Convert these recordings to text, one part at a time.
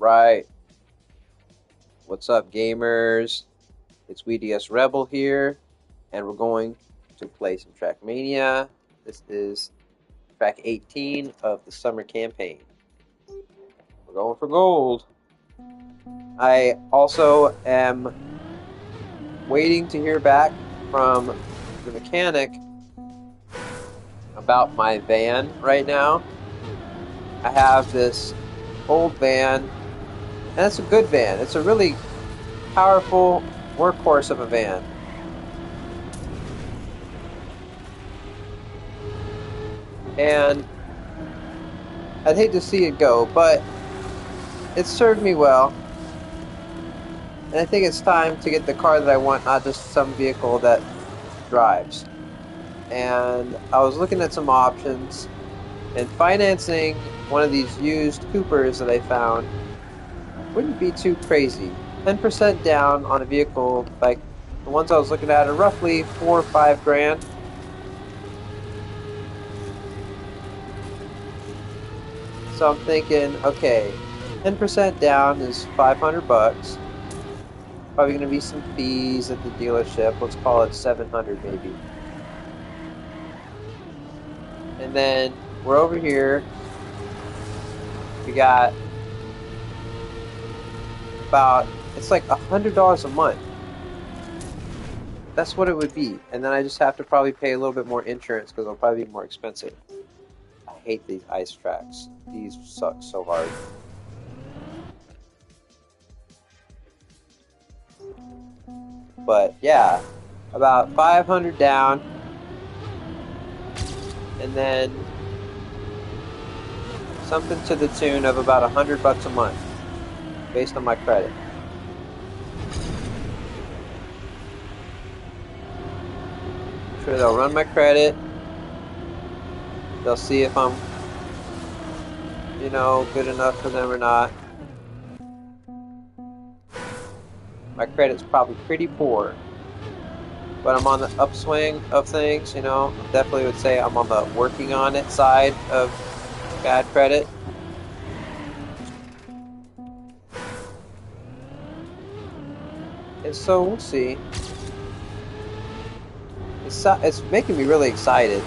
Right. What's up, gamers? It's WDS Rebel here, and we're going to play some Trackmania. This is track 18 of the summer campaign. We're going for gold. I also am waiting to hear back from the mechanic about my van right now. I have this old van, and it's a good van. It's a really powerful workhorse of a van. And I'd hate to see it go, but it served me well. And I think it's time to get the car that I want, not just some vehicle that drives. And I was looking at some options, and financing one of these used Coopers that I found wouldn't be too crazy. 10% down on a vehicle like the ones I was looking at are roughly 4 or 5 grand. So I'm thinking, okay, 10% down is 500 bucks. Probably going to be some fees at the dealership. Let's call it 700 maybe. And then we're over here. We got about, it's like $100 a month. That's what it would be. And then I just have to probably pay a little bit more insurance because it'll probably be more expensive. I hate these ice tracks. These suck so hard. But yeah, about 500 down. And then something to the tune of about 100 bucks a month based on my credit. I'm sure they'll run my credit. They'll see if I'm, good enough for them or not. My credit's probably pretty poor, but I'm on the upswing of things, Definitely would say I'm on the working on it side of bad credit. And so we'll see. It's making me really excited.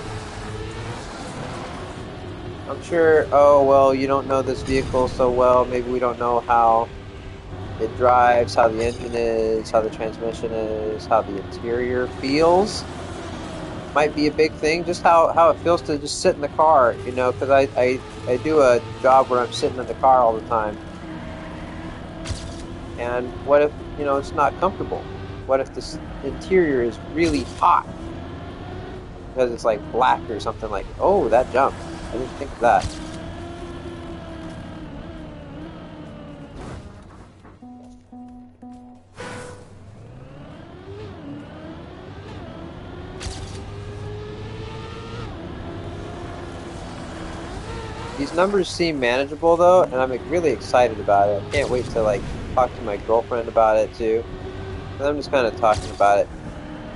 I'm sure, oh, well, you don't know this vehicle so well. Maybe we don't know how it drives, how the engine is, how the transmission is, how the interior feels. Might be a big thing. Just how it feels to just sit in the car, because I do a job where I'm sitting in the car all the time. And what if, it's not comfortable? What if the interior is really hot? Because it's like black or something like, oh, that jumped. I didn't think of that. These numbers seem manageable though, and I'm really excited about it. I can't wait to talk to my girlfriend about it too. And I'm just kind of talking about it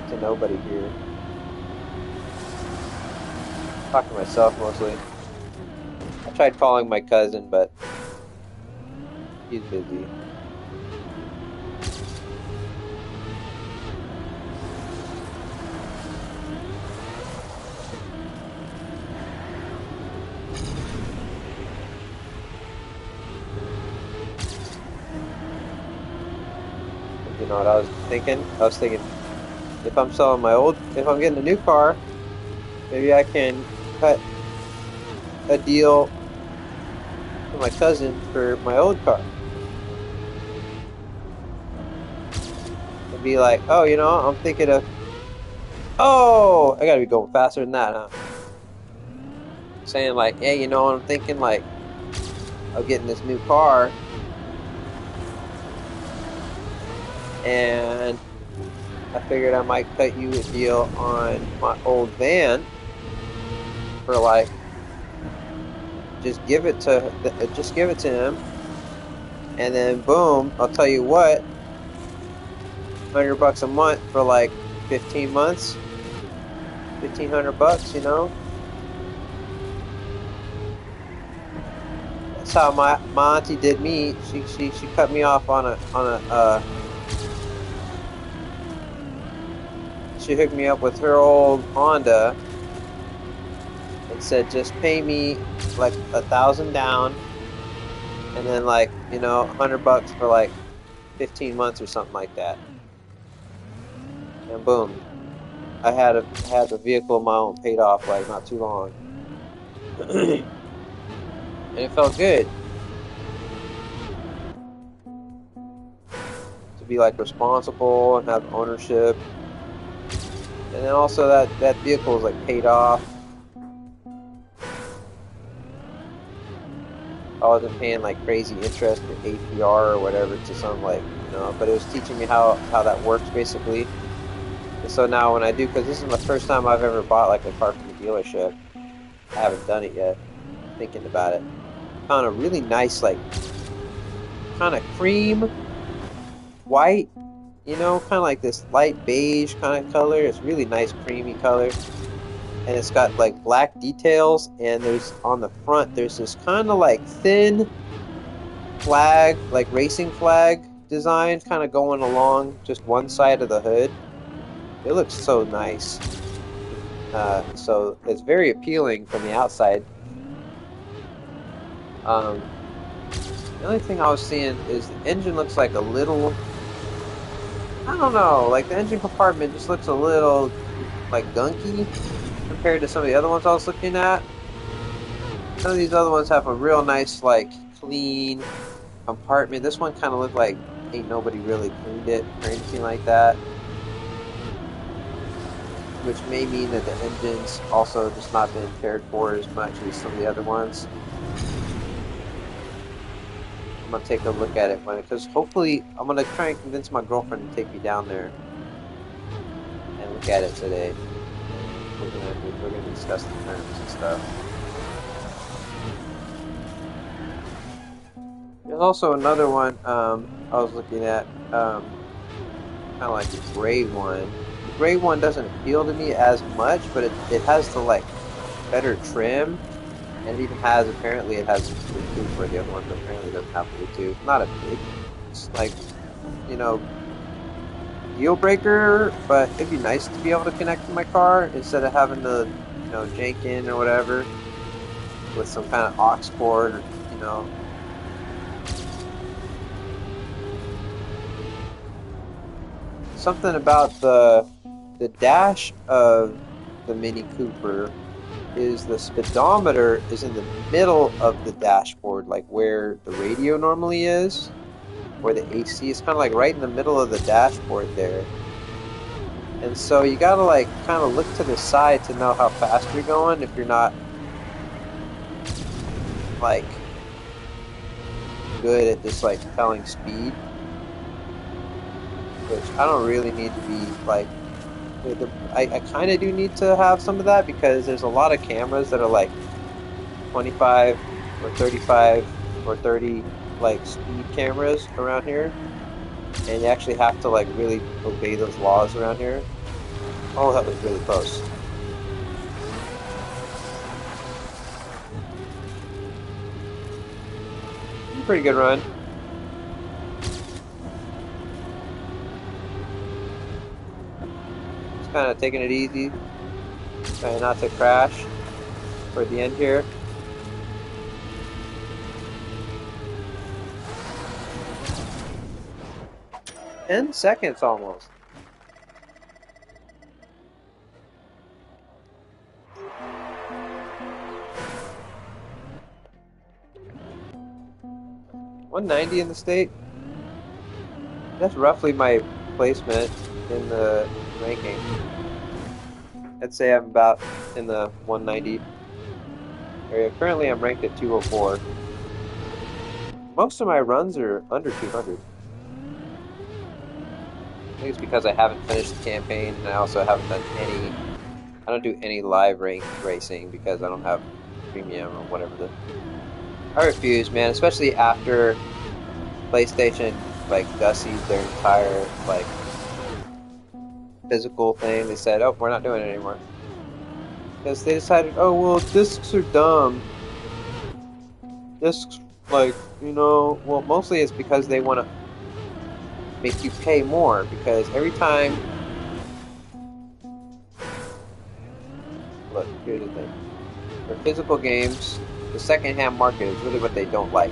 to nobody here. Talk to myself mostly. I tried calling my cousin, but he's busy. You know what I was thinking? I was thinking, if I'm getting a new car, maybe I can cut a deal with my cousin for my old car. And be like, oh, I'm thinking of, oh, I gotta be going faster than that, huh? Saying like, hey, I'm thinking of getting this new car. And I figured I might cut you a deal on my old van for just give it to him, and then boom, I'll tell you what, $100 a month for 15 months, $1,500, That That's how my auntie did me. She cut me off on a she hooked me up with her old Honda and said just pay me like 1,000 down and then like, you know, $100 for like 15 months or something like that. And boom, I had the vehicle of my own paid off like not too long. And it felt good to be like responsible and have ownership. And then also that vehicle is like paid off. I wasn't paying like crazy interest or APR or whatever to some like, you know, but it was teaching me how that works basically. And so now when I do, because this is the first time I've ever bought like a car from a dealership, I haven't done it yet. Thinking about it, found a really nice like kind of cream white, you know, kind of like this light beige kind of color. It's really nice creamy color, and it's got like black details. And there's on the front there's this kind of like thin flag, like racing flag design, kind of going along just one side of the hood. It looks so nice. So it's very appealing from the outside. Um, the only thing I was seeing is the engine looks like a little, I don't know, like the engine compartment just looks a little like gunky compared to some of the other ones I was looking at. Some of these other ones have a real nice, like, clean compartment. This one kind of looked like ain't nobody really cleaned it or anything like that, which may mean that the engine's also just not been cared for as much as some of the other ones. I'm gonna take a look at it because hopefully I'm gonna try and convince my girlfriend to take me down there and look at it today. We're gonna discuss the terms and stuff. There's also another one I was looking at, kind of like the gray one. The gray one doesn't appeal to me as much, but it has the like better trim, and it even has, apparently it has Bluetooth, where the other one apparently doesn't have Bluetooth. Not a big, it's like, you know, deal breaker, but it'd be nice to be able to connect to my car instead of having to, you know, jank in or whatever with some kind of aux cord, or, you know. Something about the dash of the Mini Cooper is the speedometer is in the middle of the dashboard, like where the radio normally is, where the AC is kind of like right in the middle of the dashboard there. And so you gotta like kind of look to the side to know how fast you're going if you're not like good at just like telling speed, which I don't really need to be like. I kind of do need to have some of that because there's a lot of cameras that are like 25 or 35 or 30 like speed cameras around here, and you actually have to like really obey those laws around here. Oh, that was really close. Pretty good run. Just kind of taking it easy, trying not to crash toward the end here. Ten seconds almost. $190 in the state. That's roughly my placement in the ranking. I'd say I'm about in the 190 area. Currently, I'm ranked at 204. Most of my runs are under 200. I think it's because I haven't finished the campaign, and I also haven't done any. I don't do any live racing because I don't have premium or whatever the. I refuse, man. Especially after PlayStation like gussied their entire like physical thing. They said, "Oh, we're not doing it anymore," because they decided, "Oh, well, discs are dumb. Discs Like, well, mostly it's because they want to make you pay more because every time, look, here's the thing. For physical games, the secondhand market is really what they don't like.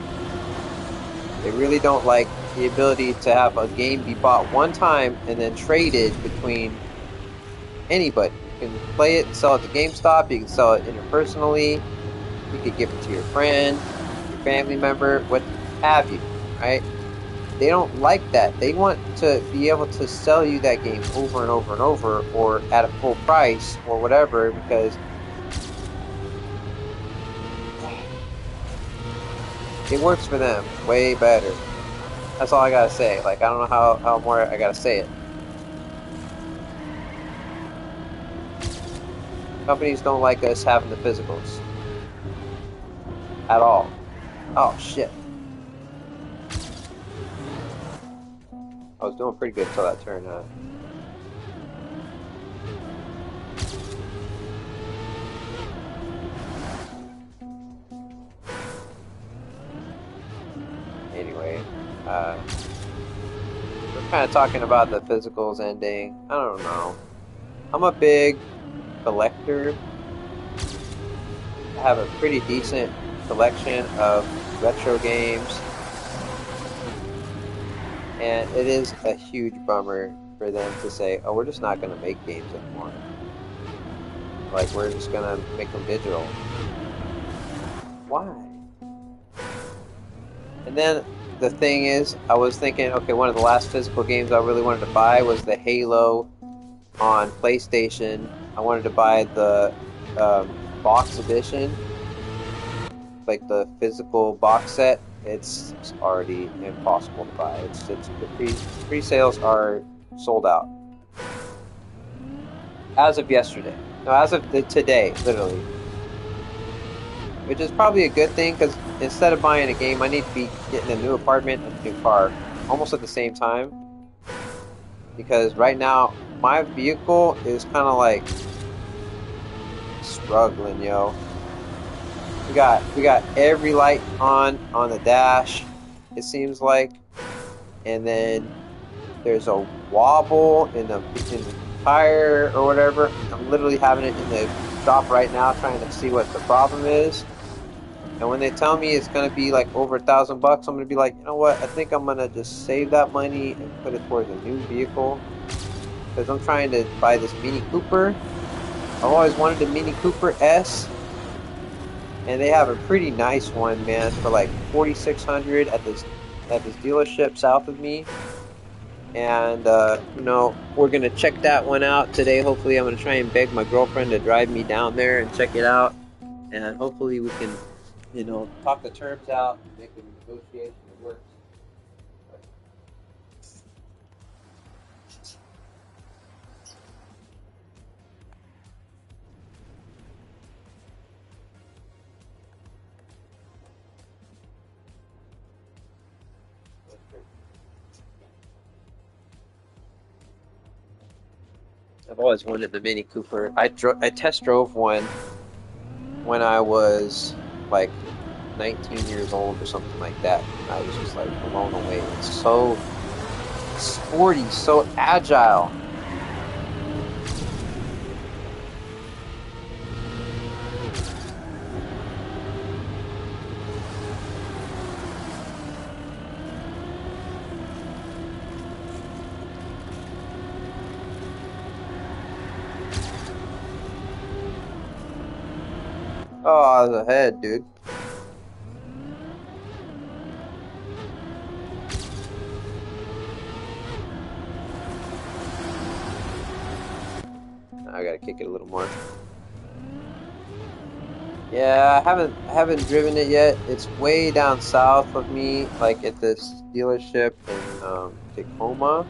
They really don't like the ability to have a game be bought one time and then traded between anybody. You can play it and sell it to GameStop, you can sell it interpersonally, you could give it to your friend, your family member, what have you, right? They don't like that. They want to be able to sell you that game over and over and over or at a full price or whatever because it works for them way better. That's all I gotta say. Like, I don't know how more I gotta say it. Companies don't like us having the physicals at all. Oh, shit. I was doing pretty good until that turn, huh? Anyway, we're kind of talking about the physicals ending. I don't know. I'm a big collector. I have a pretty decent collection of retro games, and it is a huge bummer for them to say, "Oh, we're just not going to make games anymore. Like, we're just going to make them digital." Why? And then the thing is, I was thinking, okay, one of the last physical games I really wanted to buy was the Halo on PlayStation. I wanted to buy the box edition, like the physical box set. It's already impossible to buy. It's the pre-sales are sold out as of yesterday. No, as of today, literally. Which is probably a good thing because instead of buying a game, I need to be getting a new apartment and a new car almost at the same time. Because right now, my vehicle is kind of like struggling, yo. We got every light on the dash, it seems like, and then there's a wobble in the tire or whatever. I'm literally having it in the shop right now, trying to see what the problem is. And when they tell me it's gonna be like over $1,000, I'm gonna be like, you know what? I think I'm gonna just save that money and put it towards a new vehicle because I'm trying to buy this Mini Cooper. I've always wanted a Mini Cooper S, and they have a pretty nice one, man, for like 4,600 at this dealership south of me. And we're gonna check that one out today. Hopefully, I'm gonna try and beg my girlfriend to drive me down there and check it out, and hopefully we can, talk the terms out and make a negotiation that works. I've always wanted the Mini Cooper. I test drove one when I was like 19 years old or something like that. And I was just like blown away. It's so sporty, so agile. Oh, I was ahead, dude. I gotta kick it a little more. Yeah, I haven't driven it yet. It's way down south of me, like at this dealership in Tacoma.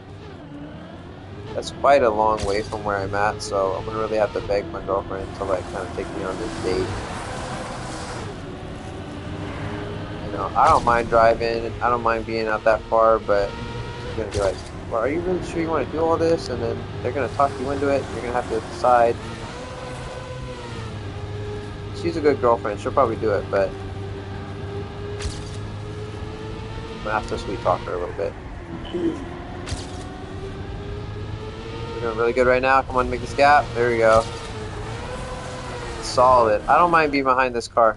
That's quite a long way from where I'm at, so I'm gonna really have to beg my girlfriend to like kind of take me on this date. I don't mind driving. I don't mind being out that far, but she's gonna be like, "Well, are you really sure you want to do all this?" And then they're gonna talk you into it. You're gonna have to decide. She's a good girlfriend. She'll probably do it, but gonna have to sweet talk her a little bit. We're doing really good right now. Come on, make this gap. There we go. Solid. I don't mind being behind this car.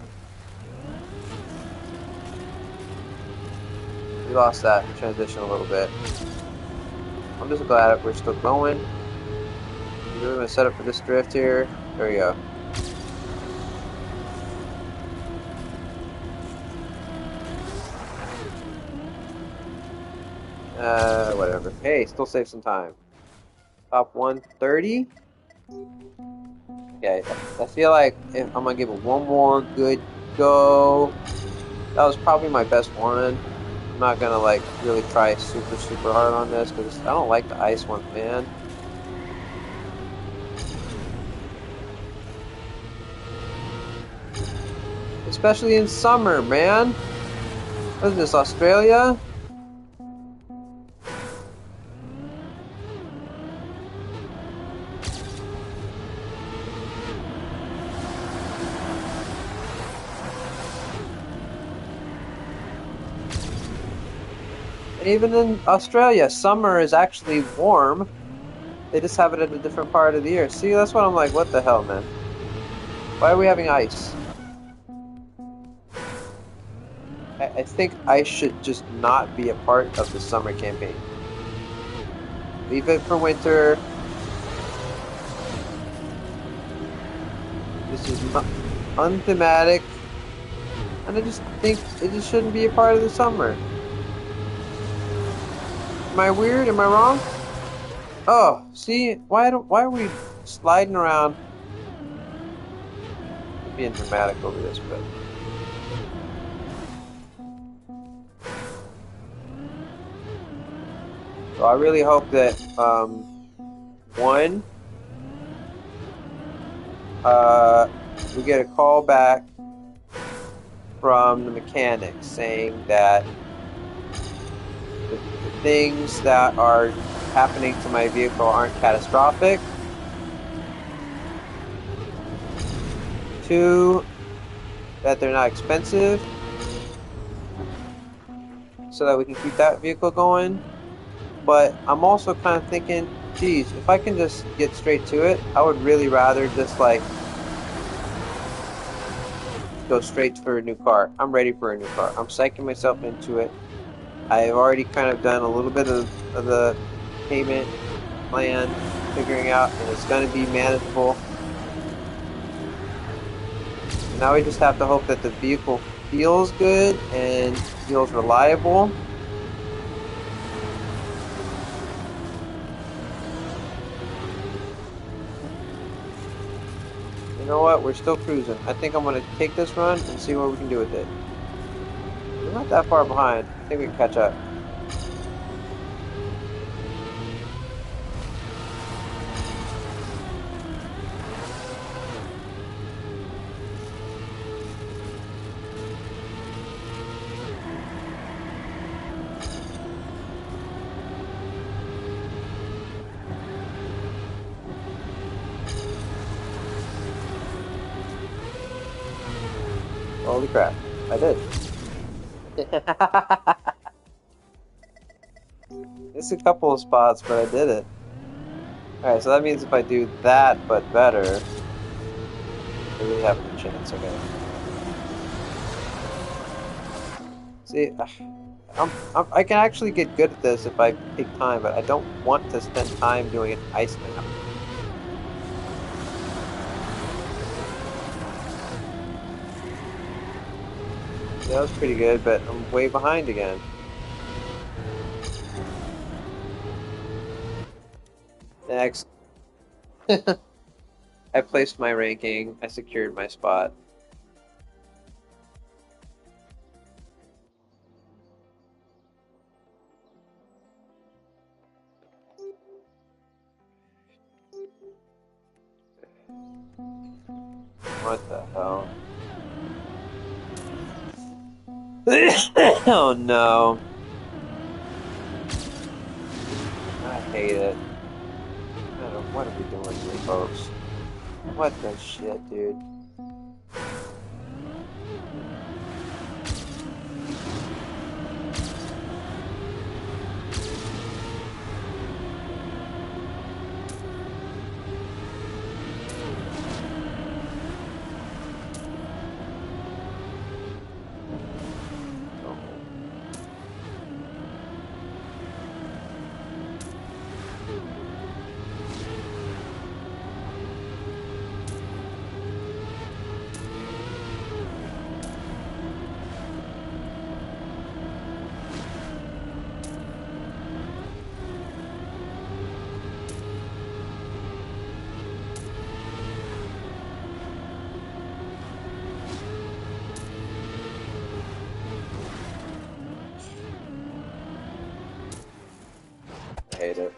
We lost that transition a little bit. I'm just glad we're still going. We're really gonna set up for this drift here. There we go. Whatever. Hey, still save some time. Top 130. Okay, I feel like if I'm gonna give it one more good go. That was probably my best one. I'm not gonna like really try super hard on this because I don't like the ice one, man. Especially in summer, man. What is this, Australia? And even in Australia, summer is actually warm. They just have it at a different part of the year. See, that's what I'm like, what the hell, man? Why are we having ice? I think ice should just not be a part of the summer campaign. Leave it for winter. This is not unthematic. And I just think it just shouldn't be a part of the summer. Am I weird? Am I wrong? Oh, see, why are we sliding around? I'm being dramatic over this, but so I really hope that one, we get a call back from the mechanic saying that the things that are happening to my vehicle aren't catastrophic. Two, that they're not expensive, so that we can keep that vehicle going. But I'm also kind of thinking, geez, if I can just get straight to it, I would really rather just like go straight for a new car. I'm ready for a new car. I'm psyching myself into it. I've already kind of done a little bit of the payment plan, figuring out, and it's going to be manageable. Now we just have to hope that the vehicle feels good and feels reliable. You know what? We're still cruising. I think I'm going to take this run and see what we can do with it. We're not that far behind. I think we can catch up. Holy crap. I did. It's a couple of spots, but I did it. Alright, so that means if I do that, but better, I really have a chance, okay. See, I can actually get good at this if I take time, but I don't want to spend time doing an ice map. That was pretty good, but I'm way behind again. Next. I placed my ranking. I secured my spot. What the hell? Oh no. I hate it. What are we doing here, folks? What the shit, dude? hate it.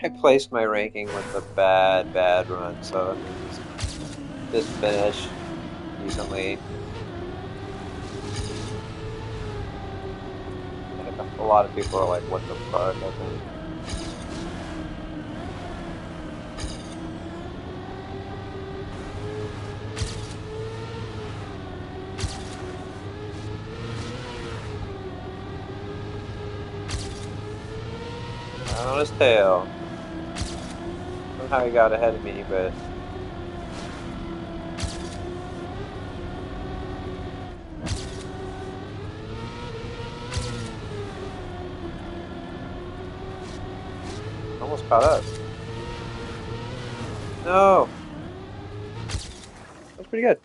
I placed my ranking with a bad run, so that means just finish decently. And a lot of people are like, what the fuck, I think. On his tail. Somehow he got ahead of me, but almost caught up. No! That's pretty good.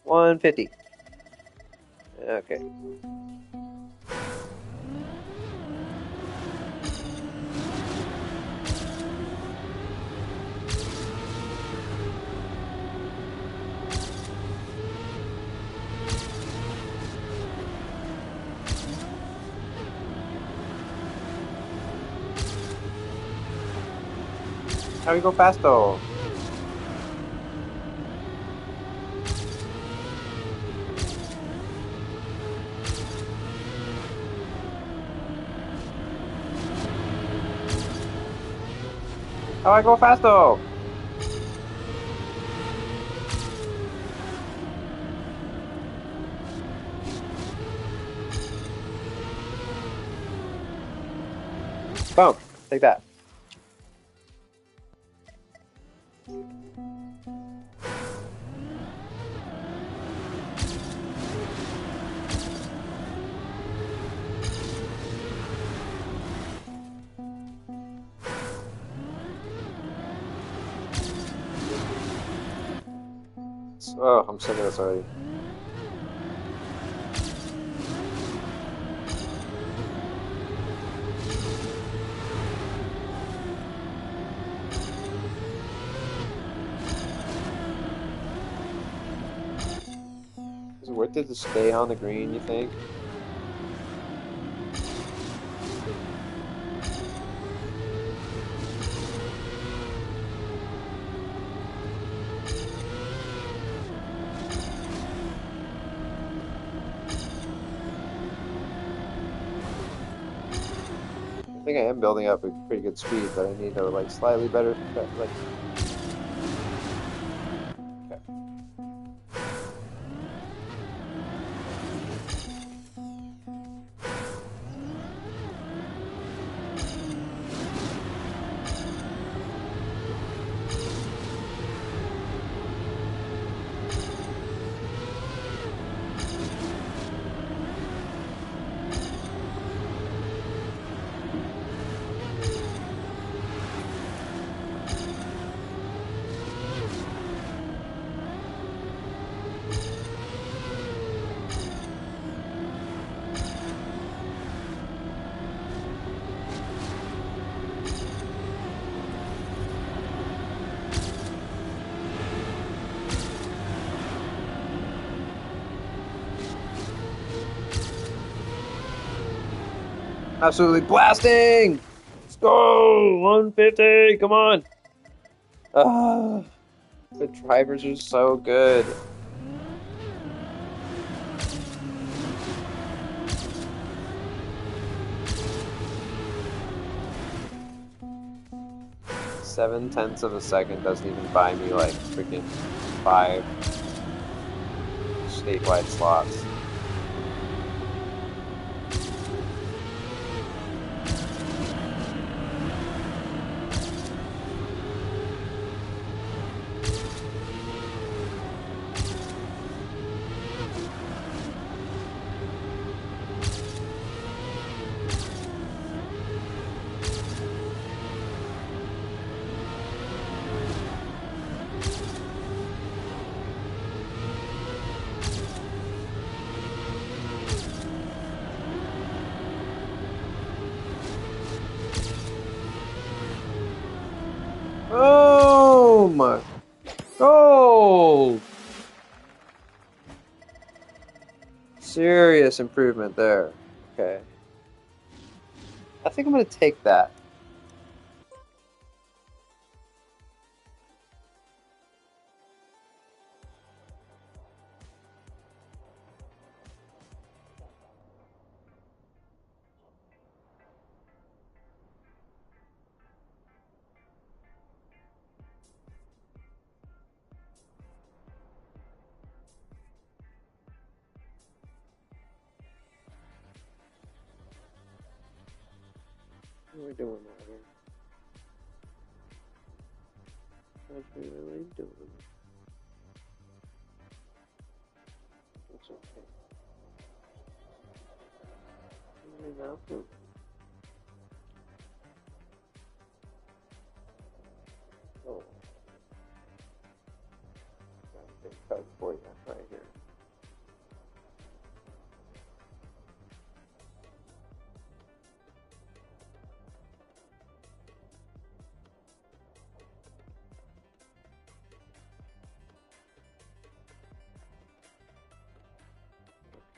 150. Okay. How do we go fast though? How do I go fast though? Boom. Take that. Oh, I'm sick of this already. Is it worth it to stay on the green, you think? I think I am building up a pretty good speed, but I need a like slightly better like. Okay. Absolutely blasting! Let's go! 150! Come on! Ah, the drivers are so good. Seven-tenths of a second doesn't even buy me like freaking 5 statewide slots. Boom! Gold! Serious improvement there. Okay. I think I'm gonna take that. What are we doing now here? What are we really doing? It's okay. Oh, got a big tug for you right here.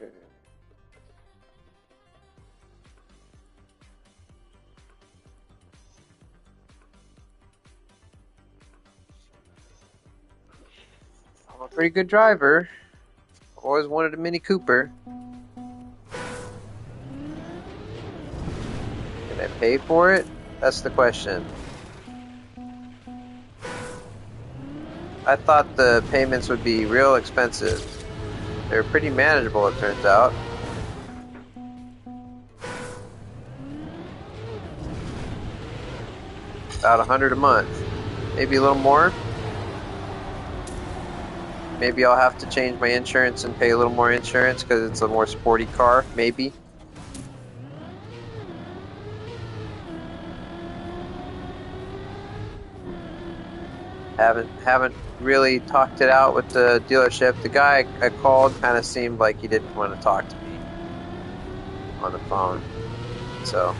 Okay. I'm a pretty good driver. Always wanted a Mini Cooper. Can I pay for it? That's the question. I thought the payments would be real expensive. They're pretty manageable, it turns out. About $100 a month. Maybe a little more. Maybe I'll have to change my insurance and pay a little more insurance because it's a more sporty car. Maybe. Haven't really talked it out with the dealership. The guy I called kind of seemed like he didn't want to talk to me on the phone. So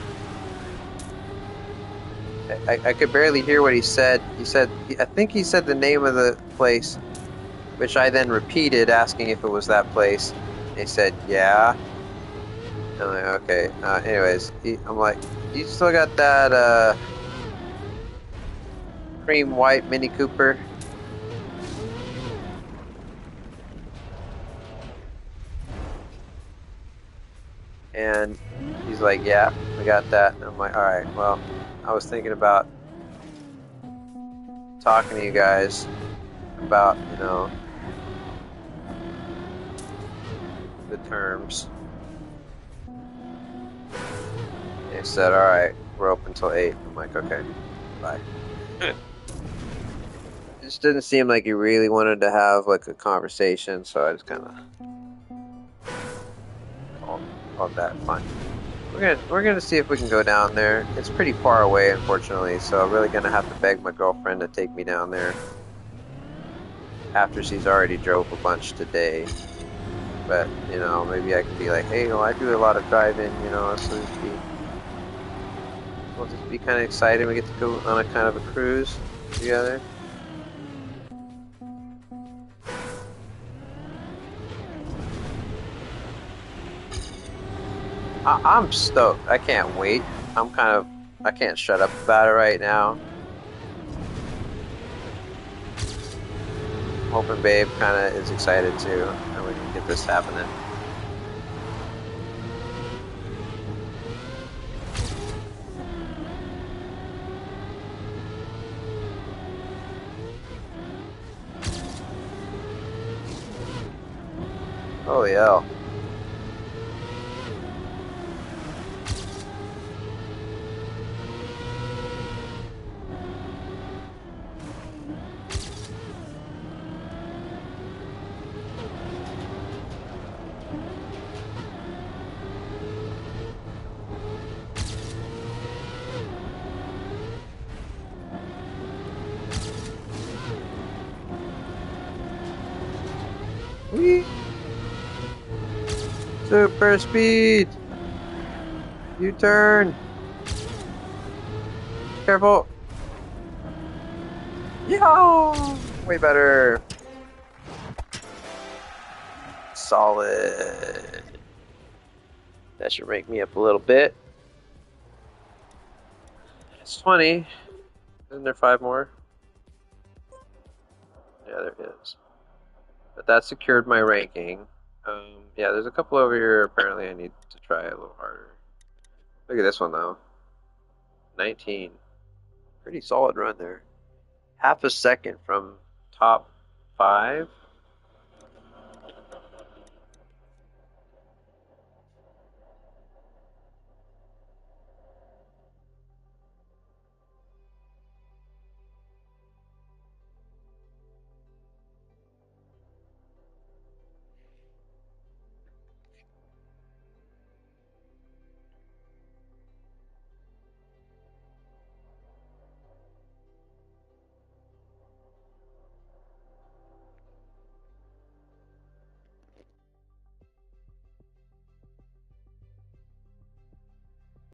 I could barely hear what he said. I think he said the name of the place, which I then repeated, asking if it was that place. He said, yeah. I'm like, okay. Anyways, I'm like, you still got that cream white Mini Cooper? And he's like, yeah, I got that. And I'm like, all right, well, I was thinking about talking to you guys about, the terms. They said, all right, we're open till 8. I'm like, okay, bye. It just didn't seem like he really wanted to have like a conversation, so I just kind of called that fine. We're gonna see if we can go down there. It's pretty far away, unfortunately, so I'm really gonna have to beg my girlfriend to take me down there after she's already drove a bunch today. But maybe I can be like, hey, I do a lot of driving, so we'll just be kind of excited. We get to go on a kind of a cruise together. I'm stoked. I can't wait. I can't shut up about it right now. Hoping Babe kind of is excited too, and we can get this happening. Holy hell. Whee! Super speed! U-turn! Careful! Yeah! Way better! Solid! That should rank me up a little bit. It's 20. Isn't there 5 more? Yeah, there is. But that secured my ranking. Yeah, there's a couple over here. Apparently, I need to try a little harder. Look at this one though. 19. Pretty solid run there. Half a second from top 5.